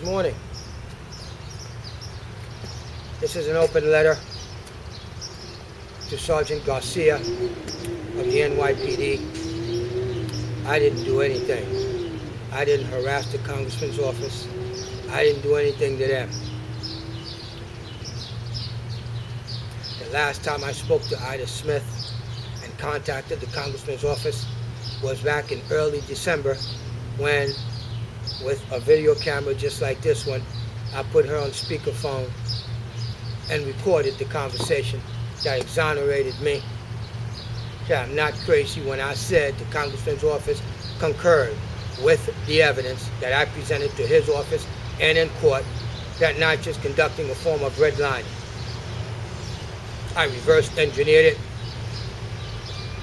morning. This is an open letter to Sergeant Garcia of the NYPD. I didn't do anything. I didn't harass the congressman's office. I didn't do anything to them. The last time I spoke to Ida Smith and contacted the congressman's office was back in early December when, with a video camera just like this one, I put her on speakerphone and recorded the conversation that exonerated me. That I'm not crazy when I said the congressman's office concurred with the evidence that I presented to his office and in court that NYPD is conducting a form of redlining. I reverse engineered it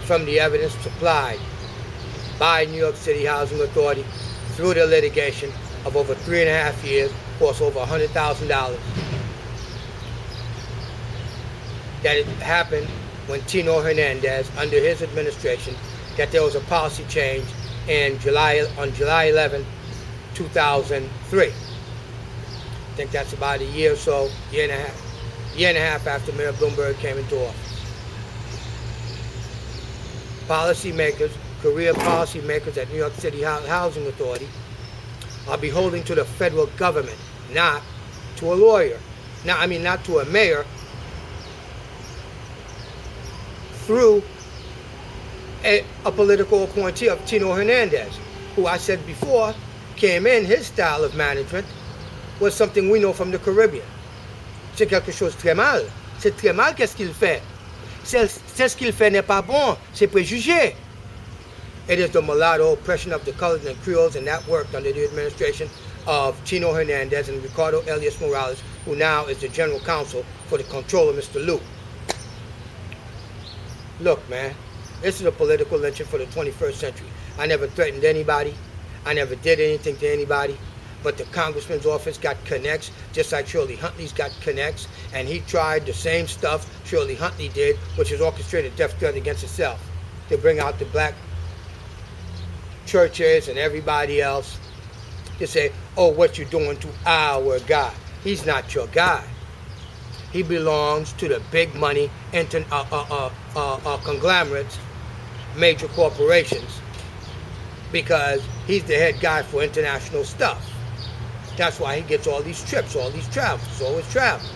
from the evidence supplied by New York City Housing Authority through the litigation of over 3.5 years, cost over $100,000. That it happened when Tino Hernandez, under his administration, that there was a policy change on July 11, 2003. I think that's about a year or so, year and a half after Mayor Bloomberg came into office. Policymakers, career policymakers at New York City Housing Authority are beholden to the federal government, not to a lawyer. Not to a mayor, through a political appointee of Tino Hernandez, who I said before came in, his style of management was something we know from the Caribbean. C'est quelque chose de très mal. C'est très mal qu'est-ce qu'il fait. C'est ce qu'il fait n'est pas bon. C'est préjugé. It is the mulatto oppression of the colored and Creoles, and that worked under the administration of Tino Hernandez and Ricardo Elias Morales, who now is the general counsel for the controller, Mr. Liu. Look, man, this is a political lynching for the 21st century. I never threatened anybody. I never did anything to anybody. But the congressman's office got connects, just like Shirley Huntley's got connects, and he tried the same stuff Shirley Huntley did, which is orchestrated death threat against itself, to bring out the black churches and everybody else to say, oh, what you doing to our guy. He's not your guy. He belongs to the big money conglomerates, major corporations, because he's the head guy for international stuff. That's why he gets all these trips, all these travels, always travel.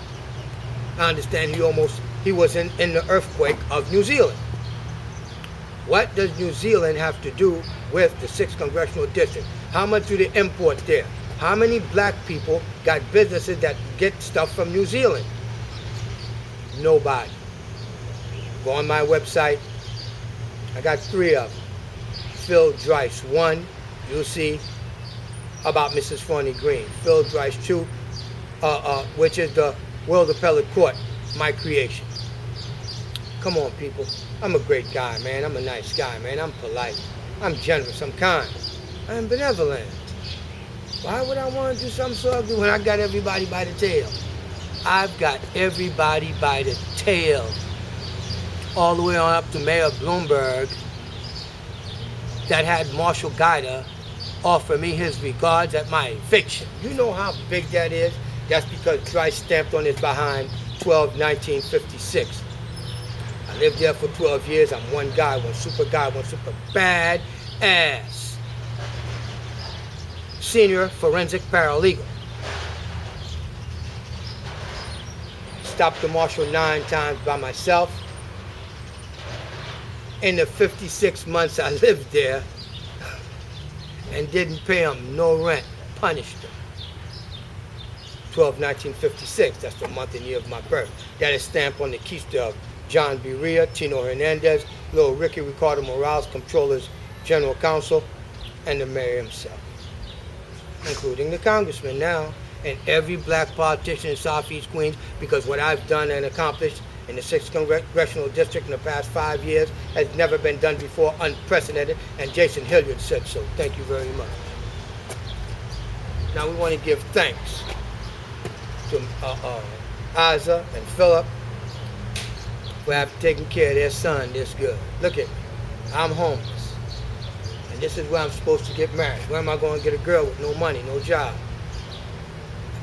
I understand he was in the earthquake of New Zealand. What does New Zealand have to do with the 6th Congressional District? How much do they import there? How many black people got businesses that get stuff from New Zealand? Nobody. Go on my website. I got 3 of them. Phil Drice 1, you'll see about Mrs. FRONIE Green. Phil Drice 2, which is the World Appellate Court, my creation. Come on, people. I'm a great guy, man. I'm a nice guy, man. I'm polite. I'm generous. I'm kind. I'm benevolent. Why would I want to do something so ugly when I got everybody by the tail? I've got everybody by the tail. All the way on up to Mayor Bloomberg, that had Marshall Guida offer me his regards at my eviction. You know how big that is? That's because DRICE stamped on his behind 12/1956. I lived there for 12 years. I'm one guy, one super bad ass senior forensic paralegal. Stopped the marshal 9 times by myself. In the 56 months I lived there and didn't pay him no rent, punished him. 12/1956, that's the month and year of my birth. That is stamped on the keister of John B. Rhea, Tino Hernandez, Lil Ricky Ricardo Morales, Comptroller's General Counsel, and the mayor himself, including the congressman now, and every black politician in Southeast Queens, because what I've done and accomplished in the 6th Congressional District in the past 5 years has never been done before, unprecedented, and Jason Hilliard said so. Thank you very much. Now we want to give thanks to Isa and Philip for having taken care of their son this good. Look at me. I'm homeless. And this is where I'm supposed to get married. Where am I going to get a girl with no money, no job?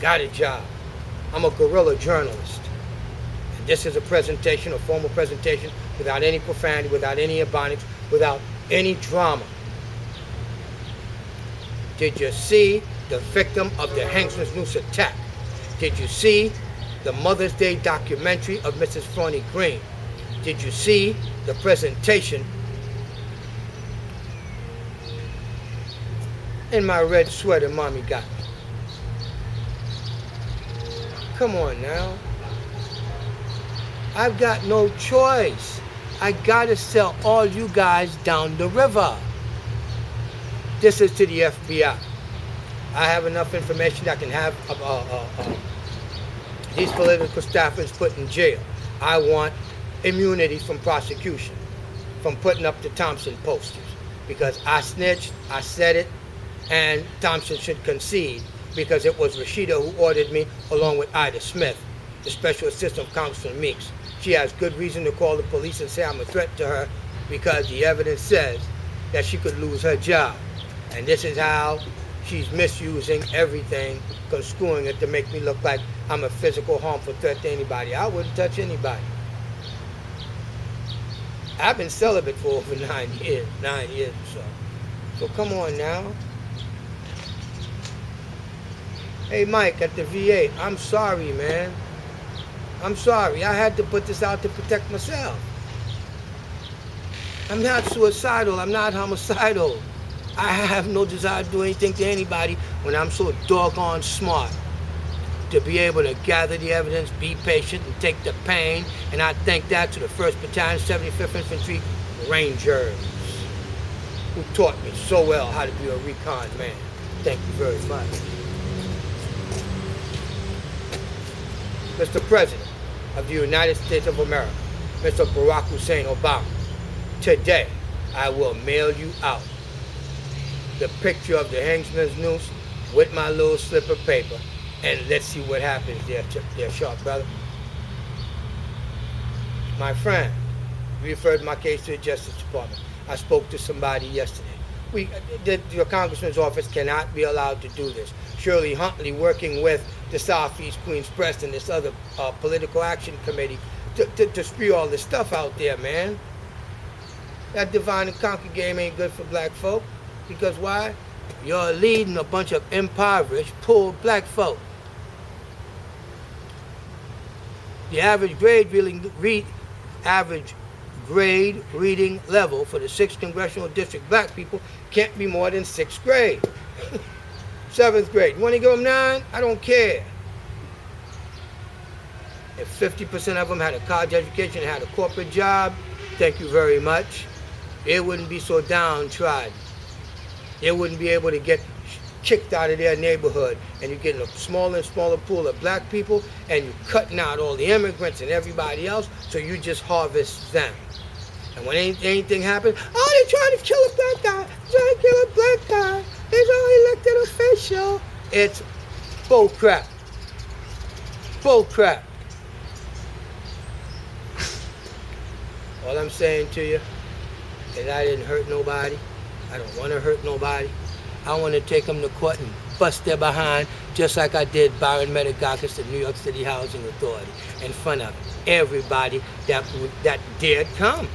got a job. I'm a guerrilla journalist. And this is a presentation, a formal presentation, without any profanity, without any ebonics, without any drama. Did you see the victim of the Hangsman's Noose attack? Did you see the Mother's Day documentary of Mrs. FRONIE Green? Did you see the presentation in my red sweater mommy got me? Come on now. I've got no choice. I gotta sell all you guys down the river. This is to the FBI. I have enough information that can have these political staffers put in jail. I want immunity from prosecution, from putting up the Thompson posters. Because I snitched, I said it, and Thompson should concede because it was Rashida who ordered me along with Ida Smith, the special assistant of Congressman Meeks. She has good reason to call the police and say I'm a threat to her because the evidence says that she could lose her job. And this is how she's misusing everything, construing it to make me look like I'm a physical harmful threat to anybody. I wouldn't touch anybody. I've been celibate for over 9 years or so. So come on now. Hey Mike at the VA, I'm sorry, man. I'm sorry. I had to put this out to protect myself. I'm not suicidal. I'm not homicidal. I have no desire to do anything to anybody when I'm so doggone smart to be able to gather the evidence, be patient, and take the pain. And I thank that to the 1st Battalion, 75th Infantry Rangers, who taught me so well how to be a recon man. Thank you very much. Mr. President of the United States of America, Mr. Barack Hussein Obama, today I will mail you out the picture of the Hangsman's Noose with my little slip of paper, and let's see what happens there, sharp brother. My friend, referred my case to the Justice Department. I spoke to somebody yesterday. The Congressman's office cannot be allowed to do this. SHIRLEY HUNTLEY, working with the Southeast Queens Press and this other political action committee to spew all this stuff out there, man. That divide and conquer game ain't good for black folk. Because why? You're leading a bunch of impoverished, poor black folk. The average grade reading level for the 6th Congressional District black people can't be more than 6th grade. 7th grade. You want to give them 9? I don't care. If 50% of them had a college education and had a corporate job, thank you very much. It wouldn't be so downtrodden. They wouldn't be able to get kicked out of their neighborhood, and you're getting a smaller and smaller pool of black people, and you're cutting out all the immigrants and everybody else, so you just harvest them. And when anything happens, oh, they're trying to kill a black guy, trying to kill a black guy, there's no elected official. It's bull crap. Bull crap. All I'm saying to you is I didn't hurt nobody. I don't want to hurt nobody. I want to take them to court and bust their behind, just like I did Byron Metagakis at New York City Housing Authority, in front of everybody that dared come.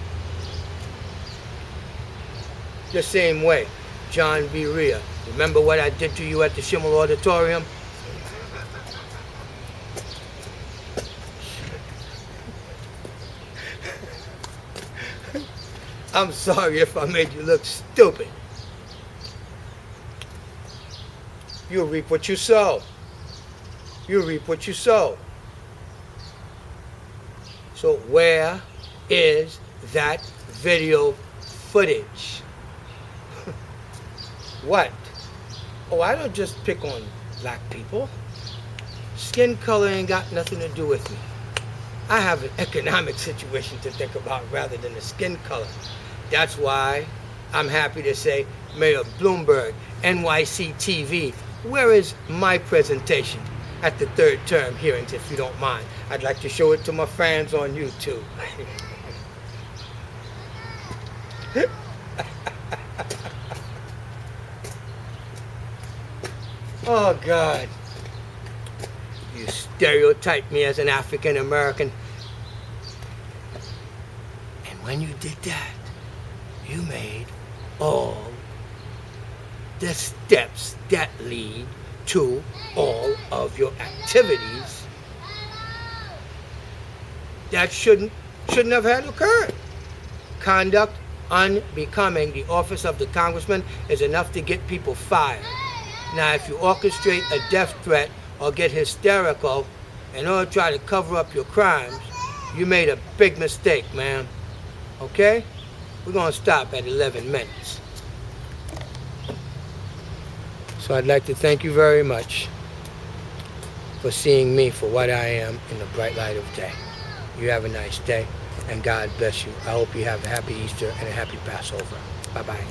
The same way, John B. Rhea. Remember what I did to you at the Schimmel Auditorium? I'm sorry if I made you look stupid. You reap what you sow. You reap what you sow. So where is that video footage? What? Oh, I don't just pick on black people. Skin color ain't got nothing to do with me. I have an economic situation to think about rather than the skin color. That's why I'm happy to say, Mayor Bloomberg, NYC TV, where is my presentation at the 3rd term hearings, if you don't mind? I'd like to show it to my fans on YouTube. Oh, God. You stereotyped me as an African American. And when you did that, you made all the steps that lead to all of your activities that shouldn't have had occurred. Conduct unbecoming the office of the congressman is enough to get people fired. Now, if you orchestrate a death threat or get hysterical in order to try to cover up your crimes, you made a big mistake, man. Okay? We're going to stop at 11 minutes. So I'd like to thank you very much for seeing me for what I am in the bright light of day. You have a nice day, and God bless you. I hope you have a happy Easter and a happy Passover. Bye-bye.